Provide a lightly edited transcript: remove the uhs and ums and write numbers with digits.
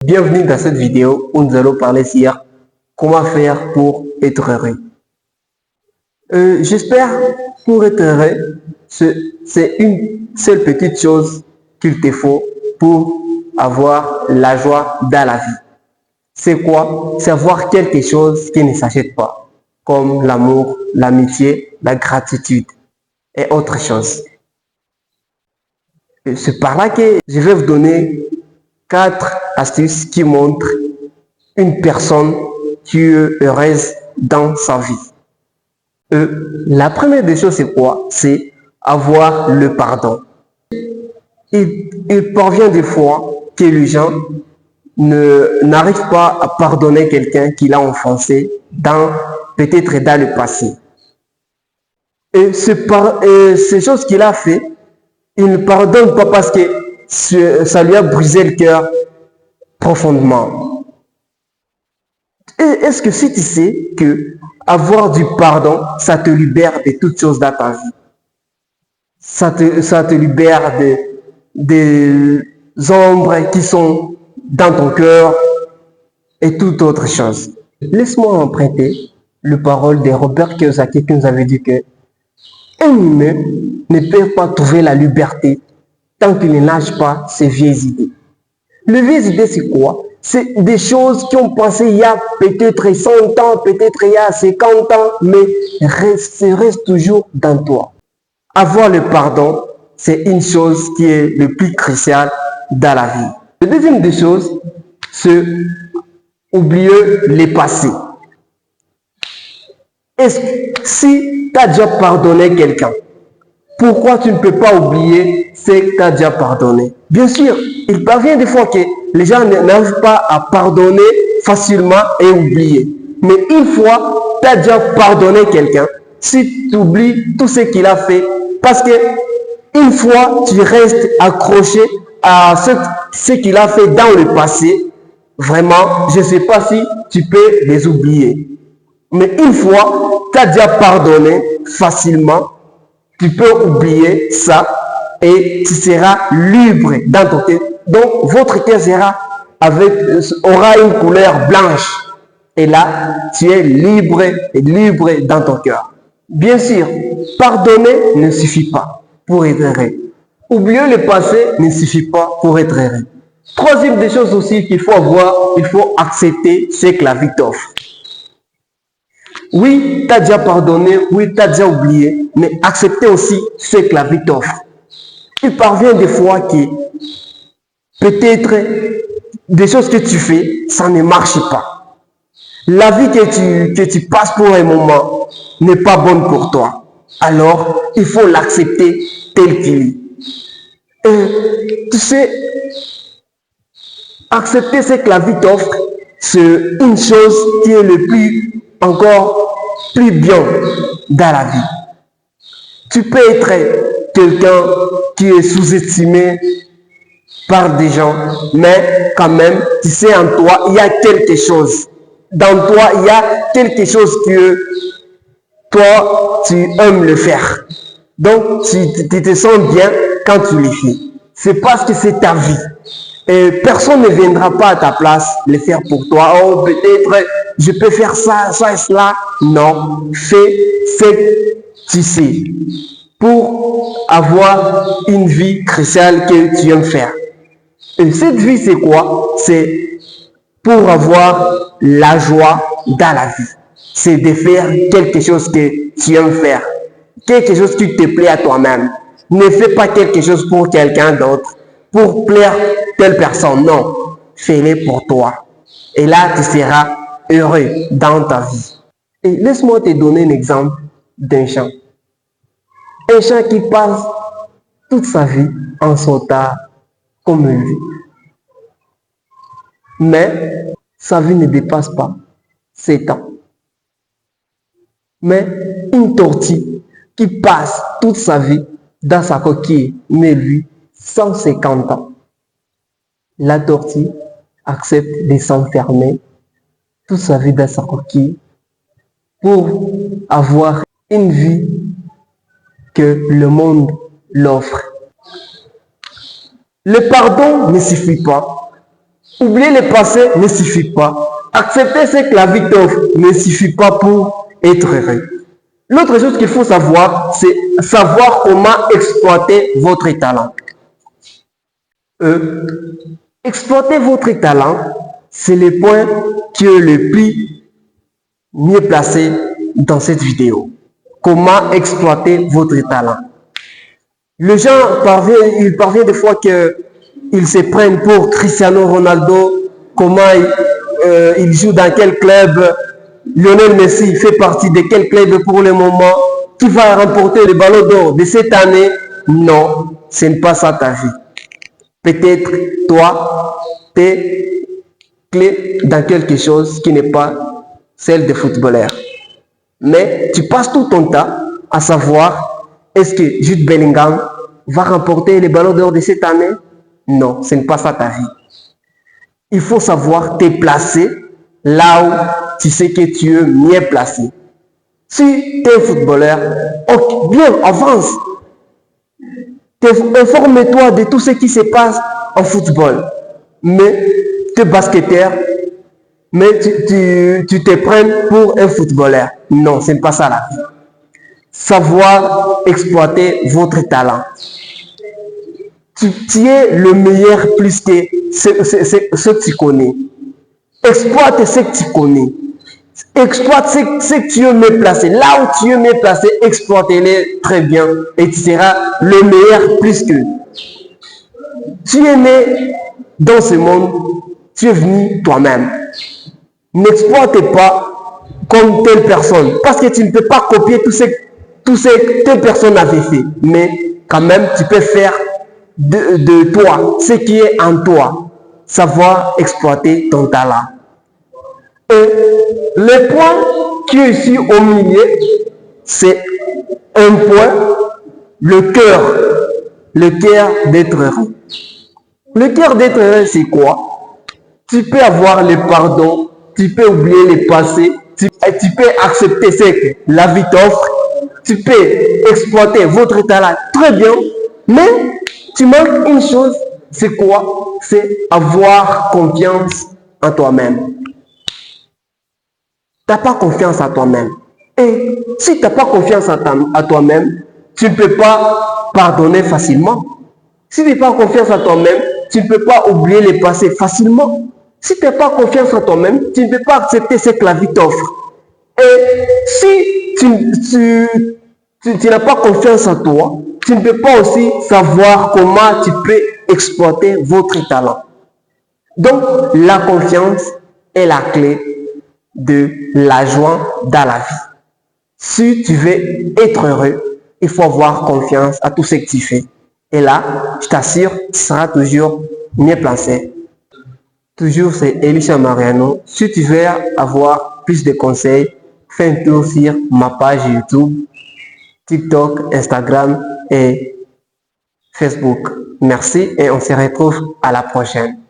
Bienvenue dans cette vidéo où nous allons parler sur comment faire pour être heureux. J'espère pour être heureux, c'est une seule petite chose qu'il te faut pour avoir la joie dans la vie. C'est quoi? C'est avoir quelque chose qui ne s'achète pas, comme l'amour, l'amitié, la gratitude et autre chose. C'est par là que je vais vous donner 4 astuces qui montrent une personne qui est heureuse dans sa vie. La première des choses, c'est quoi? C'est avoir le pardon. Il parvient des fois que les gens n'arrivent pas à pardonner quelqu'un qui l'a offensé peut-être dans le passé. Et ces choses qu'il a fait, il ne pardonne pas parce que ça lui a brisé le cœur profondément. Et est-ce que si tu sais que avoir du pardon, ça te libère de toutes choses dans ta vie? Ça te libère des ombres qui sont dans ton cœur et toute autre chose. Laisse-moi emprunter le parole de Robert Kiyosaki qui nous avait dit que un humain ne peut pas trouver la liberté tant qu'il ne lâche pas ses vieilles idées. Les vieilles idées, c'est quoi? C'est des choses qui ont passé il y a peut-être 100 ans, peut-être il y a 50 ans, mais ça reste toujours dans toi. Avoir le pardon, c'est une chose qui est le plus cruciale dans la vie. La deuxième des choses, c'est oublier les passés. Si tu as déjà pardonné quelqu'un, pourquoi tu ne peux pas oublier ce que tu as déjà pardonné? Bien sûr, il parvient des fois que les gens n'arrivent pas à pardonner facilement et oublier. Mais une fois, tu as déjà pardonné quelqu'un, si tu oublies tout ce qu'il a fait, parce que une fois, tu restes accroché à ce qu'il a fait dans le passé, vraiment, je ne sais pas si tu peux les oublier. Mais une fois, tu as déjà pardonné facilement, tu peux oublier ça et tu seras libre dans ton cœur. Donc, votre cœur aura une couleur blanche. Et là, tu es libre et libre dans ton cœur. Bien sûr, pardonner ne suffit pas pour être heureux. Oublier le passé ne suffit pas pour être heureux. Troisième des choses aussi qu'il faut avoir, il faut accepter ce que la vie t'offre. Oui, tu as déjà pardonné, oui, tu as déjà oublié, mais accepter aussi ce que la vie t'offre. Il parvient des fois que peut-être des choses que tu fais, ça ne marche pas. La vie que tu passes pour un moment n'est pas bonne pour toi. Alors, il faut l'accepter tel qu'il est. Et tu sais, accepter ce que la vie t'offre, c'est une chose qui est encore plus bien dans la vie. Tu peux être quelqu'un qui est sous-estimé par des gens, mais quand même, tu sais, en toi, il y a quelque chose. Dans toi, il y a quelque chose que toi, tu aimes le faire. Donc, tu te sens bien quand tu le fais. C'est parce que c'est ta vie. Et personne ne viendra pas à ta place le faire pour toi. Oh, peut-être, je peux faire ça, ça et cela. Non, fais ce que tu sais pour avoir une vie cruciale que tu aimes faire. Et cette vie, c'est quoi? C'est pour avoir la joie dans la vie. C'est de faire quelque chose que tu aimes faire. Quelque chose qui te plaît à toi-même. Ne fais pas quelque chose pour quelqu'un d'autre, pour plaire telle personne. Non, fais-le pour toi. Et là, tu seras heureux dans ta vie. Et laisse-moi te donner un exemple d'un chant. Un chant qui passe toute sa vie en sautant comme lui. Mais sa vie ne dépasse pas 7 ans. Mais une tortue qui passe toute sa vie dans sa coquille, mais lui, 150 ans. La tortue accepte de s'enfermer toute sa vie dans sa coquille pour avoir une vie que le monde l'offre. Le pardon ne suffit pas. Oublier le passé ne suffit pas. Accepter ce que la vie t'offre ne suffit pas pour être heureux. L'autre chose qu'il faut savoir, c'est savoir comment exploiter votre talent. Exploiter votre talent, c'est le point qui est le plus mieux placé dans cette vidéo. Comment exploiter votre talent. Les gens parviennent des fois qu'ils se prennent pour Cristiano Ronaldo, comment il joue dans quel club, Lionel Messi fait partie de quel club pour le moment, qui va remporter le ballon d'or de cette année. Non, ce n'est pas ça ta vie. Peut-être toi, tu es clé dans quelque chose qui n'est pas celle des footballeurs. Mais tu passes tout ton temps à savoir, est-ce que Jude Bellingham va remporter le ballon d'or de cette année? Non, ce n'est pas ça ta vie. Il faut savoir te placer là où tu sais que tu es mieux placé. Si tu es un footballeur, bien, avance. Informe-toi de tout ce qui se passe en football. Mais tu es basketteur, mais tu te prends pour un footballeur. Non, ce n'est pas ça la vie. Savoir exploiter votre talent. Tu es le meilleur plus que ce que tu connais. Exploite ce que tu connais. Exploite ce que tu es mieux placé. Là où tu es mieux placé, exploite-les très bien et tu seras le meilleur plus que. Tu es né dans ce monde, tu es venu toi-même. N'exploite pas comme telle personne parce que tu ne peux pas copier tout ce que telle personne avait fait. Mais quand même, tu peux faire de toi ce qui est en toi. Savoir exploiter ton talent. Et le point qui est ici au milieu, c'est un point, le cœur d'être heureux. Le cœur d'être heureux, c'est quoi? Tu peux avoir le pardon, tu peux oublier le passé, tu peux accepter ce que la vie t'offre, tu peux exploiter votre talent très bien, mais tu manques une chose, c'est quoi? C'est avoir confiance en toi-même. Tu n'as pas confiance en toi-même. Et si tu n'as pas confiance en toi-même, tu ne peux pas pardonner facilement. Si tu n'as pas confiance en toi-même, tu ne peux pas oublier le passé facilement. Si tu n'as pas confiance en toi-même, tu ne peux pas accepter ce que la vie t'offre. Et si tu n'as pas confiance en toi, tu ne peux pas aussi savoir comment tu peux exploiter votre talent. Donc, la confiance est la clé de la joie dans la vie. Si tu veux être heureux, il faut avoir confiance à tout ce que tu fais. Et là, je t'assure, tu seras toujours mieux placé. Toujours, c'est Elisha Mariano. Si tu veux avoir plus de conseils, fais un tour sur ma page YouTube, TikTok, Instagram et Facebook. Merci et on se retrouve à la prochaine.